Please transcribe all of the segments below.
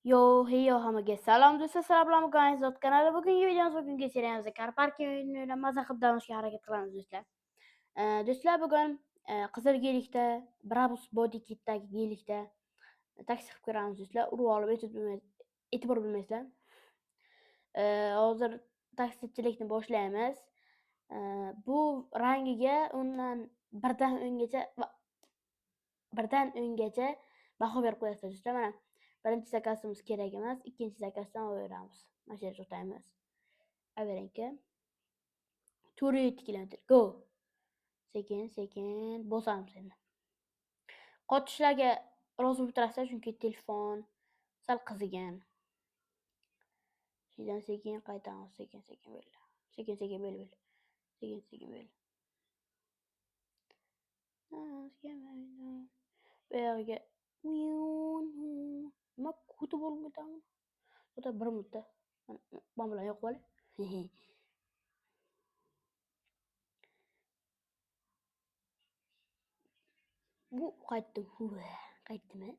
Yo, hammaga salom do'stlar, assalomu alaykum. Aziz kanali bugungi videomiz bugungi seriyamizda Car Parking o'yinini maza qilib dam olishga harakat qilamiz do'stlar. Do'stlar bugun Qizilgilikda Brabus Body Kit'dagi gilikda taksi qilib ko'ramiz do'stlar. Urib olib e'tibor bo'lmaysizlar. Hozir taksichilikni boshlaymiz. Bu rangiga undan birdan o'ngacha baho berib qo'yasiz do'stlar. Mana birinchi zakazimiz kerak emas, ikkinchi zakazdan olaveramiz. Mana shu yerda to'xtaymiz. Avering-ki. 407 kilometr. Go. Sekin bosamiz endi. Qotishlarga rozi bo'lib turasizlar, chunki telefon sal qizigan. Shundan sekin qaytamiz, sekin bel. Sekin bel. Sekin bel. Bu yerga nima kutib olmadimi? Xudo bir mudda. Men bilan yo'q bo'la. Bu qaytdim. Qaytdimi?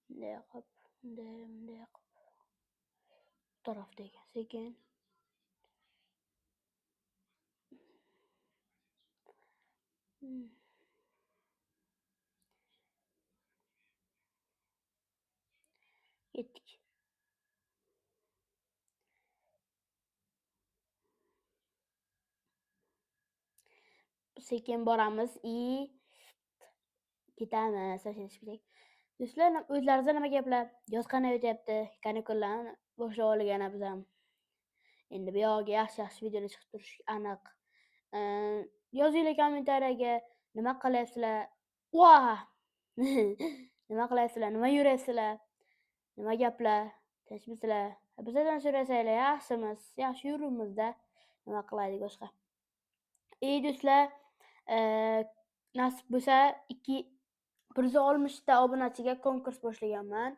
Bunday qilib, bunday qilib. Bu tarafdagi sekin. Ketdik. Sekin boramiz ketamiz. Do'stlar, o'zlaringizda nima gaplar? Yoz qanday o'tyapti? Kanikullalarni boshlab olgan biz ham. Endi bu yoqqa yaxshi videolar chiqib turishi aniq. Yozinglar kommentariyaga nima qilyapsizlar? Nima qilyapsizlar? Nima yurasizlar? Nima gaplar? Tinchmisizlar? Bizdan so'rasanglar yaxshimiz. Yaxshi yuribmiz-da. Nima qilaylik boshqa? Do'stlar, nasib bo'lsa 160 ta obunachiga konkurs boshlaganman.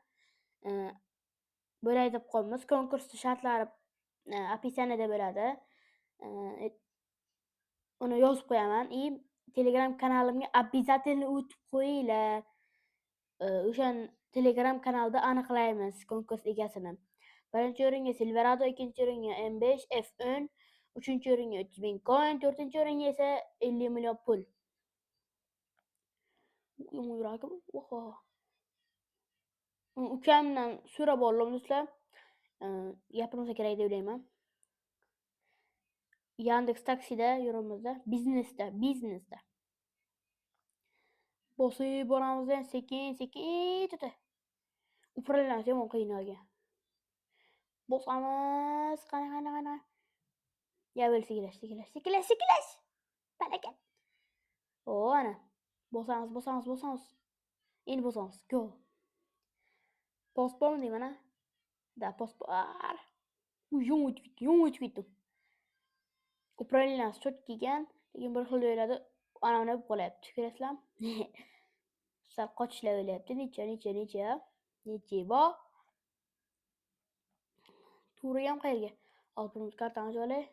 Bo'lay deb qolamiz. Konkursning shartlari описаниеda bo'ladi. Uni yozib qo'yaman. Telegram kanalimga обязательно o'tib qo'yinglar. O'sha Telegram kanalda aniqlaymiz konkurs egasini. Birinchi o'ringa Silverado, ikkinchi o'ringa M5 F10, uchinchi o'ringa 30,000 coin, to'rtinchi o'ringa esa 50 million pul. Yuragim, ukamdan so'rab oldim do'stlar. Gapirmasa kerak deb o'ylayman. Yandex Taksida yuribmiz-da, biznesda. Bosib boramiz-da, sekin tuta. Upralamiz yomon qiynalgan. Bosamiz, qana. Yavel sekilash. Barakat. Ana. Bosamiz. Endi bosamiz. Go. Post bormi mana? Da, post bor. Yomon o'tib ketdim. Upralamiz chot kelgan, lekin bir xil o'yladi. Ana bo'lib qolyapti. Ko'rasizlarmi? Sal qochishlar o'ylayapti. Necha bor? To'g'ri ham qayerga? Oltimiz kartamizni olay.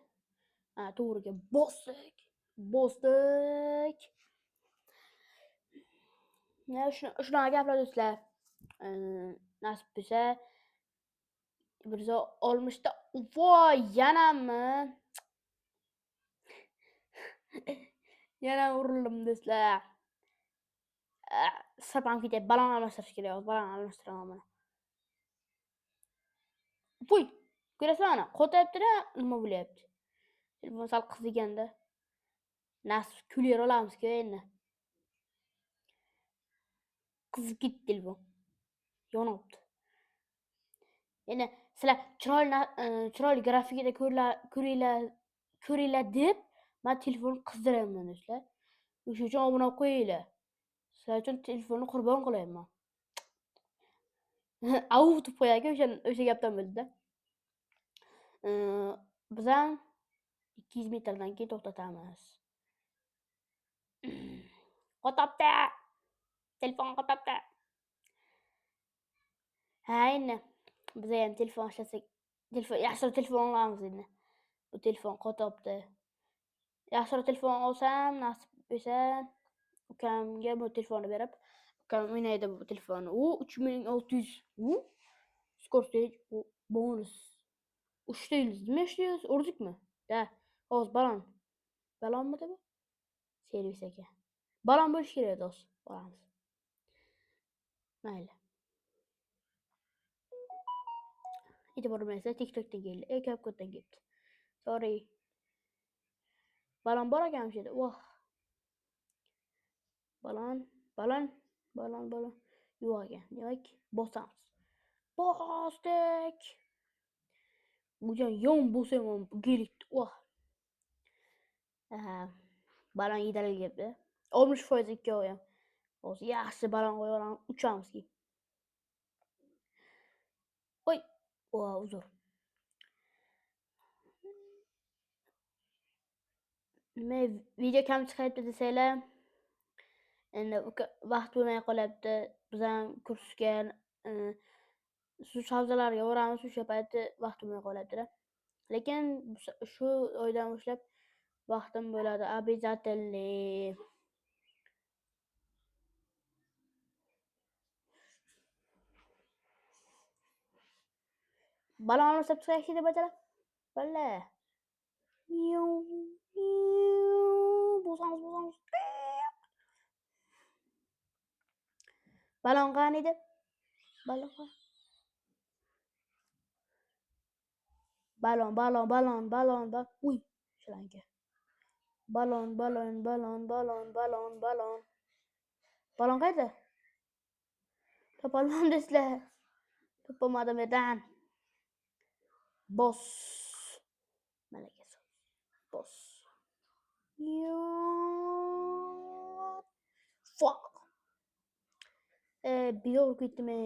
To'g'riga bosdik. Shunaqa gaplar do'stlar. Nasib bo'lsa 160 ta. Voy, yanami? Yana urildim do'stlar. Sapam ketyapti. Balon almashtirish kerak. Balon almashtiraman. Voy, ko'rasizlarmi? Qo'tyapti-da, nima bo'lyapti? Telefon sal qiziganda. Nasib kuler olamiz-ku endi. Qizib ketdi telefon. Yonibdi. Endi sizlar chiroyli grafikida ko'ringlar deb men telefonni qizdiryapman do'stlar. O'sha uchun obuna qo'yinglar. Sizlar uchun telefonni qurbon qilyapman. Au deb qo'yarkan o'sha gapdan bo'ldi-da. Biz ham 200 metrdan keyin to'xtatamiz. Qo'tapti. Telefon qo'tapti. Ha, endi biz ham telefon ishlasak, yaxshi telefon olamiz endi. Bu telefon qo'tapti. Yaxshi telefon olsam, nasib bo'lsa, ukamga bu telefonni berib, ukam o'ynaydi bu telefonni. U 3600. Scorsese bonus. 3 yulduzmi, 5 yulduz urdikmi? Da, hozir balonmidi bu? Servis aka. Balon bo'lishi kerak edi hozir. Olamiz. Mayli. E'tibor bermasa TikTokdan keldi. CapCutdan keldi. Sorry. Balon bor ekanmish edi. Voh. Balon. Yo'q ekan. Demak, bosamiz. Bosdik. Yon bo'lsa ham kelikdi. Voh. Balon yedalyapti. 60% ikkovi ham. Hozir yaxshi balon qo'yib olamiz, uchamiz keyin. Voy. Uzr. Nima video kam chiqayapti desanglar, endi vaqt bo'lmay qolyapti. Biz ham kursga shu savzalarga boramiz, o'sha payti vaqt bo'lmay qolyapti-da. Lekin shu oydan boshlab vaqtim bo'ladi. Обязательно. Balonni olib chiqishni deb aytalar. Balla. Bosamiz. Balon qani edi? Balon. Uy, shilanka. Balon. Balon qayerda? Topolmamdizlar. Topolmadim edan. Boss. Malaka so'z. Boss. Fuck. Biyor ketdimi?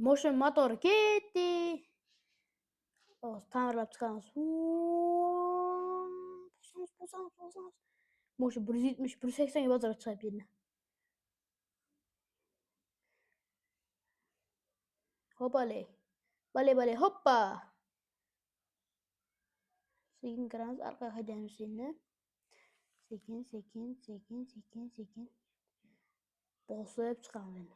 Motion motori ketdi. Ta'mirlab chiqamiz. Bosamiz. Motion 170, 180 ga bozorga chiqib endi. Hoppale. Bale, hoppa. Sekin kiramiz, orqaga haydaymiz endi. Sekin. Bosib chiqamiz endi.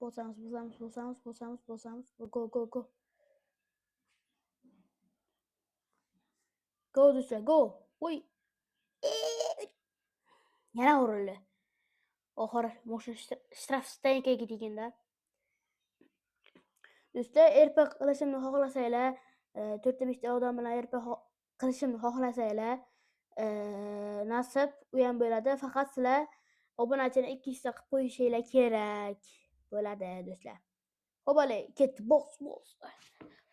Bosamiz. Go. Go do'stlar, go. Voy. Yana urildi. Oxiri motion shtraf stankaga teganda. Do'stlar, RP qilishimni xohlasanglar, 4-5 odam bilan RP qilishimni xohlasanglar, nasib u ham bo'ladi. Faqat sizlar obunachini 200 ta qilib qo'yishinglar kerak bo'ladi, do'stlar. Hoppale, ketdi.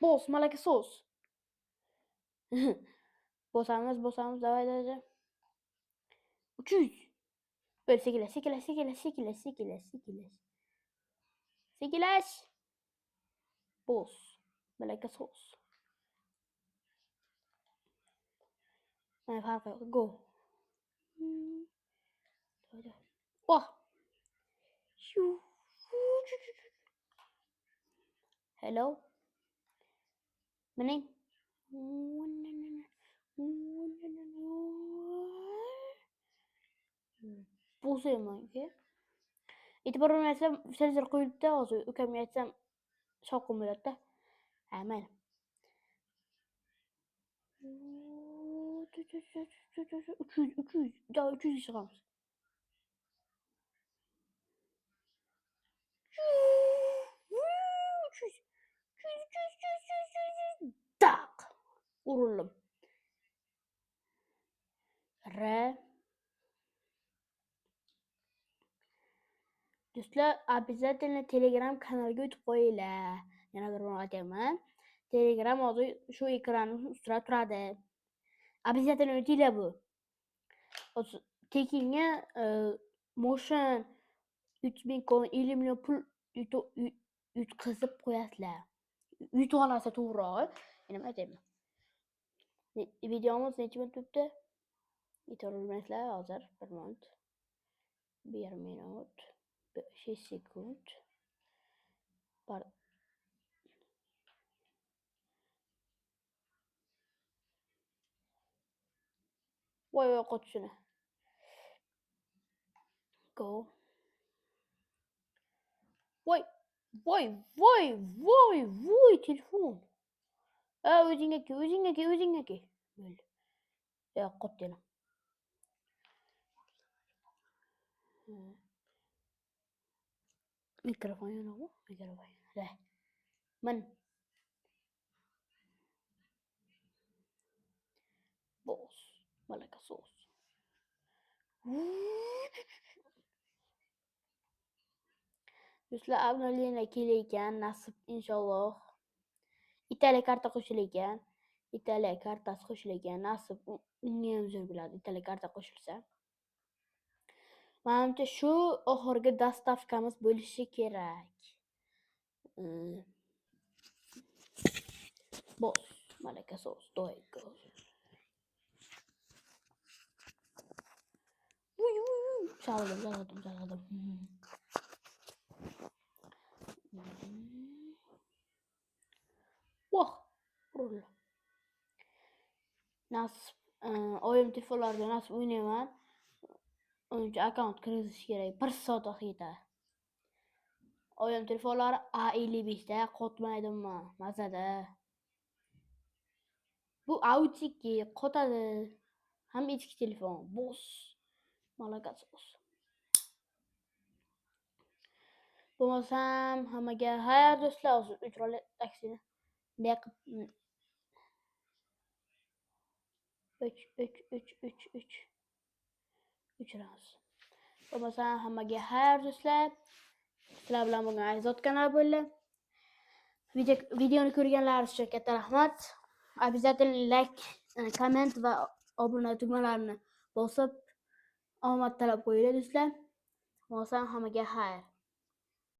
Boss, malaka so'z. Bosamiz, davay. 300. Böyle sekilash. Boss. Malaka so'z. Farqi yo'q. Go. Oh. Hello. Mening. Bo'samanki. E'tibor bermasam, televizor qo'yilibdi, hozir ukamga aytsam shovqin bo'ladi-da. Mayli. 300 chiqamiz. Tak. Urildim. Do'stlar, обязательно Telegram kanaliga o'tib qo'yinglar. Yana bir bor aytaman. Telegram hozir shu ekranning ustida turadi. Обязательно o'tinglar bu. Hozir tekinga motion 3000 coin, 50 million pul yutqazib qo'yasizlar. Yutib olasiz to'g'ri. Nima aytayman? Videomiz necha minut turibdi? E'tiborlasizlar hozir 1 minut. 1 minut. 5 sekund. Voy voy qot shuni. Go. Voy. Voy voy voy voy telefon. O'zingga o'zingga. Bo'ldi. Qot yana. Mikrofon yo'qmi? Mikrofon. Da. Min. Boss. Malaka sos. Do'stlar, avvalina kelayotgan nasib inshaalloh. Italiya karta qo'shilar Italiya kartasi qo'shilar nasib unga ham zo'r bo'ladi. Italiya karta qo'shilsa. Menimcha shu oxirgi dastavkamiz bo'lishi kerak. Boss, malaka sos, doyga. Chalg'adim. Voh, urildi. Nasib, oyim telefonlarga nasib o'ynayman. Uncha akkaunt kirgizish kerak. 1 soat vaqt ketadi. Oyim telefonlari A55 da qotmaydimi? Mazada. Bu A32 qotadi. Ham eski telefon. Boss. Malaka sos. Bo'lmasam hammaga xayr do'stlar, o'zim chiroyli taksini bunday qilib 3 uchramiz. Bo'lmasam hammaga xayr do'stlar. Sizlar bilan bugun Azot kanal bo'ldi. Videoni ko'rganlaringiz uchun katta rahmat. Обязательно like, komment va obuna tugmalarini bosib omad tilab qo'yinglar do'stlar. Bo'lmasam hammaga xayr.